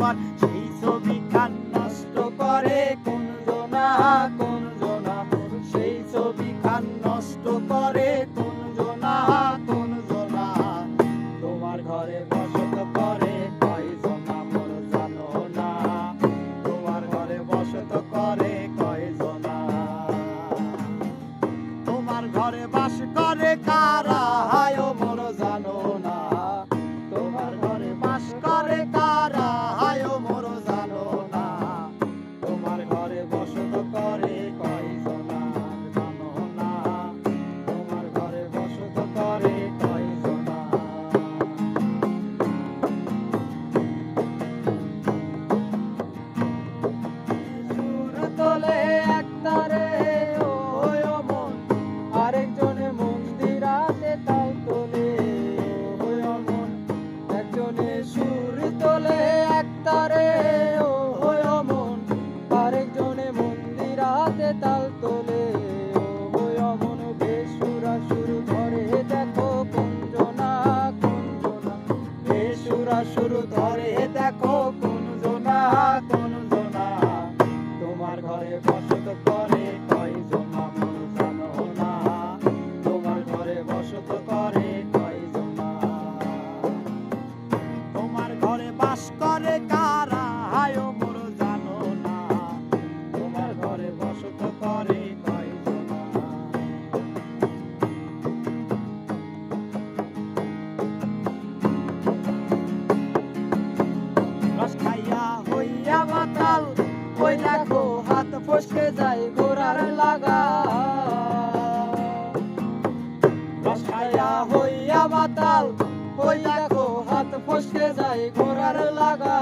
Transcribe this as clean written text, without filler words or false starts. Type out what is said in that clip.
তোমার সেই ছবি খান নষ্ট করে কোন জনা কোন জনা সেই ছবি খান নষ্ট করে কোন জনা কোন জনা তোমার ঘরে বসত করে কয়জনা মোর জানো না তোমার ঘরে বসত করে কয়জনা তোমার ঘরে বাস করে কারা হায় মোর জানো না তোমার ঘরে বাস করে কারা হায় মোর জানো না তোমার ঘরে বসত করে কয়জনা জানো না তোমার ঘরে বসত করে কয়জনা সুর তোলে একতারে ওই মন আরেকজনে মন্দিরাতে তাল তোলে ওই মন একজনে সুর তোলে একতারে ওই মন আরেকজনে মন্দিরাতে তাল তোলে ওই মন বেসুরা সুর ধরে দেখো কুঞ্জনা কুঞ্জনা বেসুরা সুর ধরে দেখো কুঞ্জনা কুঞ্জনা তোমার ঘরে বসত করে কয়জনা মোর জানো না তোমার ঘরে বসত করে কয়জনা তোমার ঘরে বাস করে কারা হায় মোর জানো না তোমার ঘরে বসত করে কয়জনা রস খাইয়া হইয়া মাতাল ওই দেখো হাত ফসকে যায় ঘোড়ার লাগা রস খাইয়া হইয়া মাতাল ওই দেখো হাত ফসকে যায় ঘোড়ার লাগা